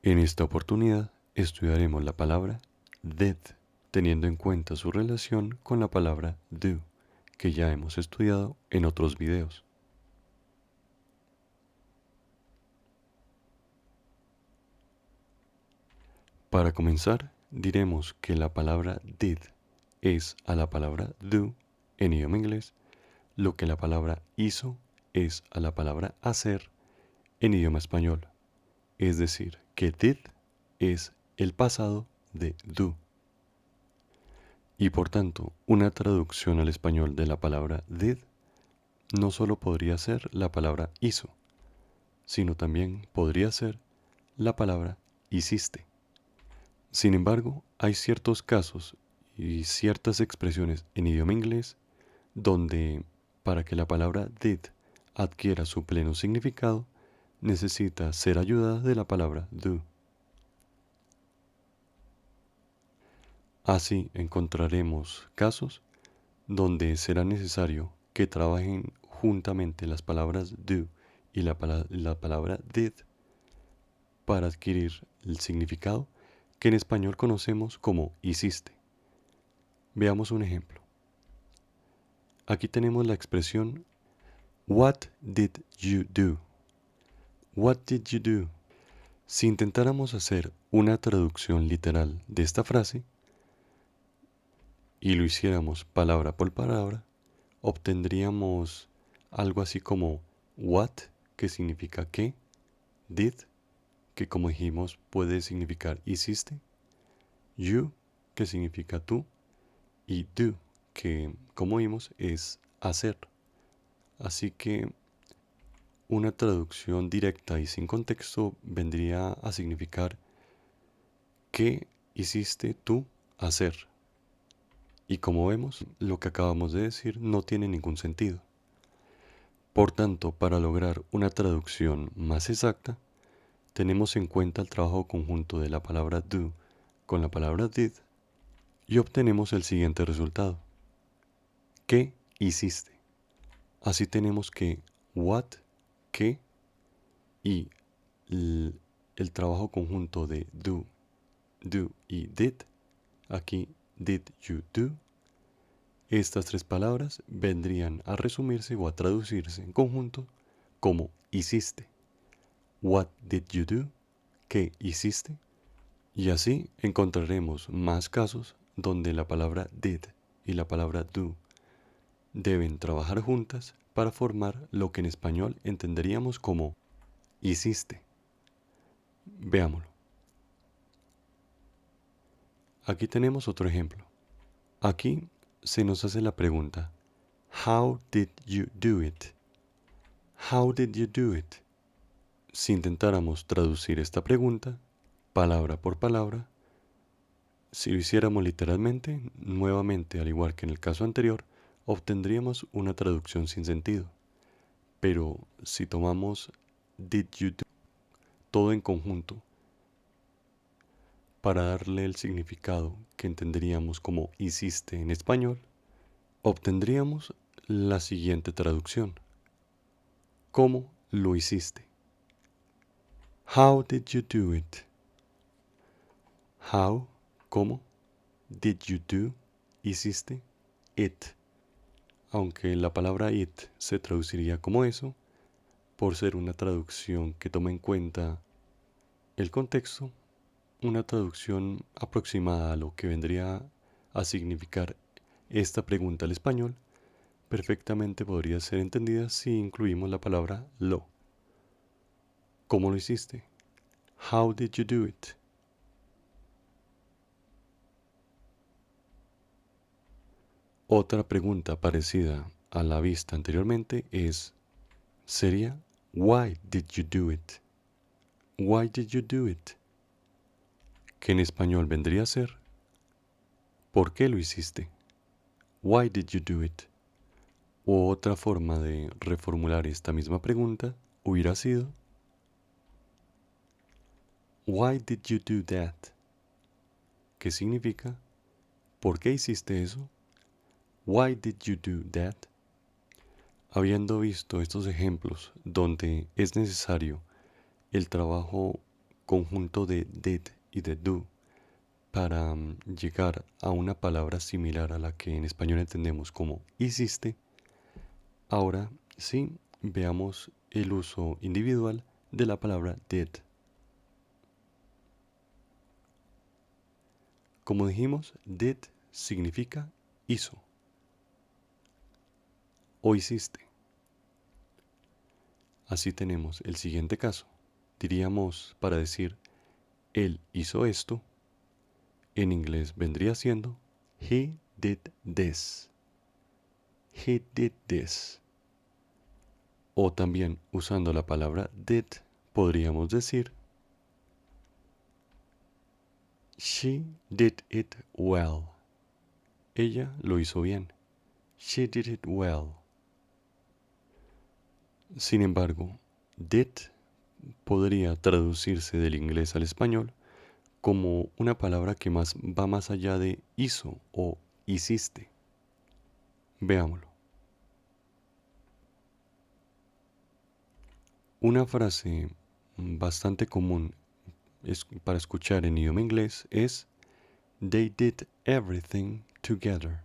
En esta oportunidad estudiaremos la palabra did, teniendo en cuenta su relación con la palabra do, que ya hemos estudiado en otros videos. Para comenzar, diremos que la palabra did es a la palabra do en idioma inglés, lo que la palabra hizo es a la palabra hacer en idioma español. Es decir, que did es el pasado de do. Y por tanto, una traducción al español de la palabra did no solo podría ser la palabra hizo, sino también podría ser la palabra hiciste. Sin embargo, hay ciertos casos y ciertas expresiones en idioma inglés donde para que la palabra did adquiera su pleno significado, necesita ser ayudada de la palabra do. Así encontraremos casos donde será necesario que trabajen juntamente las palabras do y la palabra did para adquirir el significado que en español conocemos como hiciste. Veamos un ejemplo. Aquí tenemos la expresión What did you do? What did you do? Si intentáramos hacer una traducción literal de esta frase y lo hiciéramos palabra por palabra, obtendríamos algo así como what, que significa qué, did, que como dijimos puede significar hiciste, you, que significa tú, y do, que como vimos es hacer. Así que una traducción directa y sin contexto vendría a significar ¿qué hiciste tú hacer? Y como vemos, lo que acabamos de decir no tiene ningún sentido. Por tanto, para lograr una traducción más exacta, tenemos en cuenta el trabajo conjunto de la palabra do con la palabra did y obtenemos el siguiente resultado. ¿Qué hiciste? Así tenemos que what, qué y el trabajo conjunto de do y did, aquí did you do, estas tres palabras vendrían a resumirse o a traducirse en conjunto como hiciste. What did you do? ¿Qué hiciste? Y así encontraremos más casos donde la palabra did y la palabra do deben trabajar juntas para formar lo que en español entenderíamos como hiciste. Veámoslo. Aquí tenemos otro ejemplo. Aquí se nos hace la pregunta, How did you do it? How did you do it? Si intentáramos traducir esta pregunta, palabra por palabra, si lo hiciéramos literalmente, nuevamente, al igual que en el caso anterior, obtendríamos una traducción sin sentido. Pero si tomamos did you do todo en conjunto para darle el significado que entenderíamos como hiciste en español, obtendríamos la siguiente traducción. ¿Cómo lo hiciste? How did you do it? How, ¿cómo? Did you do? ¿Hiciste? It. Aunque la palabra it se traduciría como eso, por ser una traducción que toma en cuenta el contexto, una traducción aproximada a lo que vendría a significar esta pregunta al español, perfectamente podría ser entendida si incluimos la palabra lo. ¿Cómo lo hiciste? How did you do it? Otra pregunta parecida a la vista anteriormente sería Why did you do it? Why did you do it? Que en español vendría a ser ¿por qué lo hiciste? Why did you do it? O otra forma de reformular esta misma pregunta hubiera sido Why did you do that? Que significa ¿por qué hiciste eso? Why did you do that? Habiendo visto estos ejemplos donde es necesario el trabajo conjunto de did y de do para llegar a una palabra similar a la que en español entendemos como hiciste, ahora sí veamos el uso individual de la palabra did. Como dijimos, did significa hizo o hiciste. Así tenemos el siguiente caso. Diríamos, para decir él hizo esto, en inglés vendría siendo he did this. He did this. O también usando la palabra did podríamos decir she did it well. Ella lo hizo bien. She did it well. Sin embargo, did podría traducirse del inglés al español como una palabra que va más allá de hizo o hiciste. Veámoslo. Una frase bastante común para escuchar en idioma inglés es They did everything together.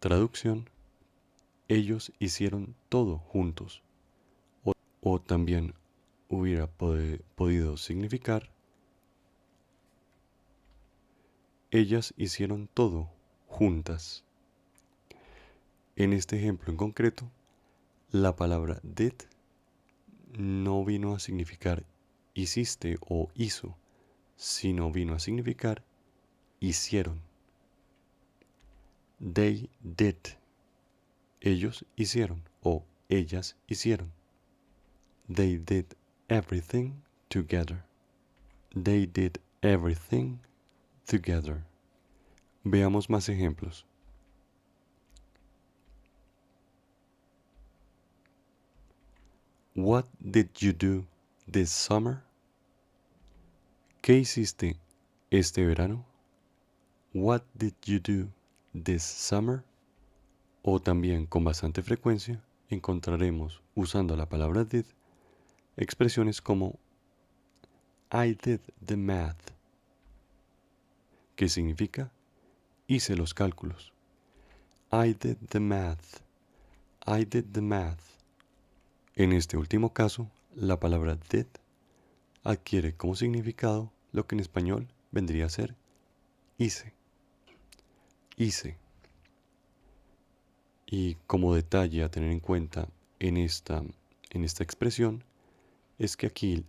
Traducción: ellos hicieron todo juntos. O también hubiera podido significar ellas hicieron todo juntas. En este ejemplo en concreto, la palabra did no vino a significar hiciste o hizo, sino vino a significar hicieron. They did. Ellos hicieron o ellas hicieron. They did everything together. They did everything together. Veamos más ejemplos. What did you do this summer? ¿Qué hiciste este verano? What did you do this summer? O también con bastante frecuencia encontraremos, usando la palabra did, expresiones como I did the math, que significa hice los cálculos. I did the math. I did the math. En este último caso, la palabra did adquiere como significado lo que en español vendría a ser hice. Hice. Y como detalle a tener en cuenta en esta expresión es que aquí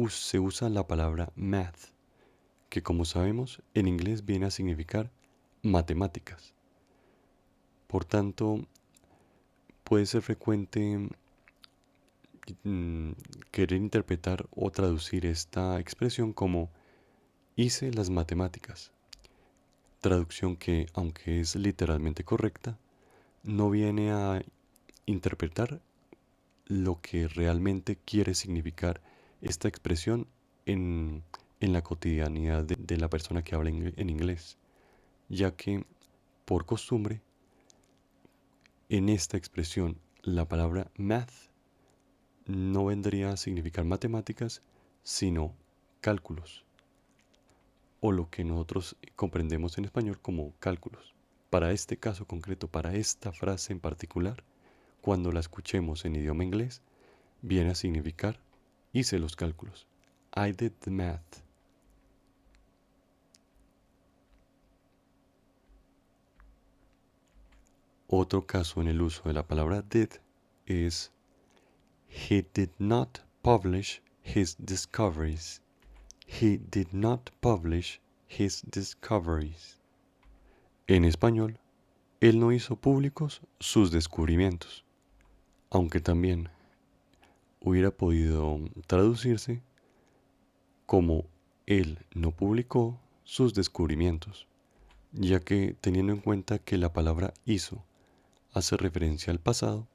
se usa la palabra math, que como sabemos en inglés viene a significar matemáticas. Por tanto, puede ser frecuente querer interpretar o traducir esta expresión como hice las matemáticas. Traducción que, aunque es literalmente correcta, no viene a interpretar lo que realmente quiere significar esta expresión en la cotidianidad de la persona que habla en inglés, ya que por costumbre en esta expresión la palabra math no vendría a significar matemáticas, sino cálculos, o lo que nosotros comprendemos en español como cálculos. Para este caso concreto, para esta frase en particular, cuando la escuchemos en idioma inglés, viene a significar hice los cálculos. I did the math. Otro caso en el uso de la palabra did es He did not publish his discoveries. He did not publish his discoveries. En español, él no hizo públicos sus descubrimientos, aunque también hubiera podido traducirse como él no publicó sus descubrimientos, ya que teniendo en cuenta que la palabra hizo hace referencia al pasado,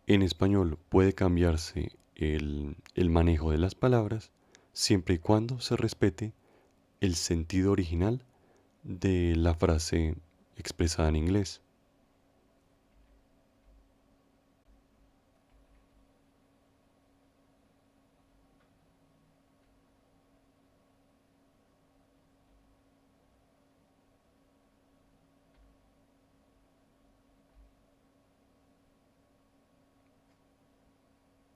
en español puede cambiarse el manejo de las palabras siempre y cuando se respete el sentido original de la frase expresada en inglés.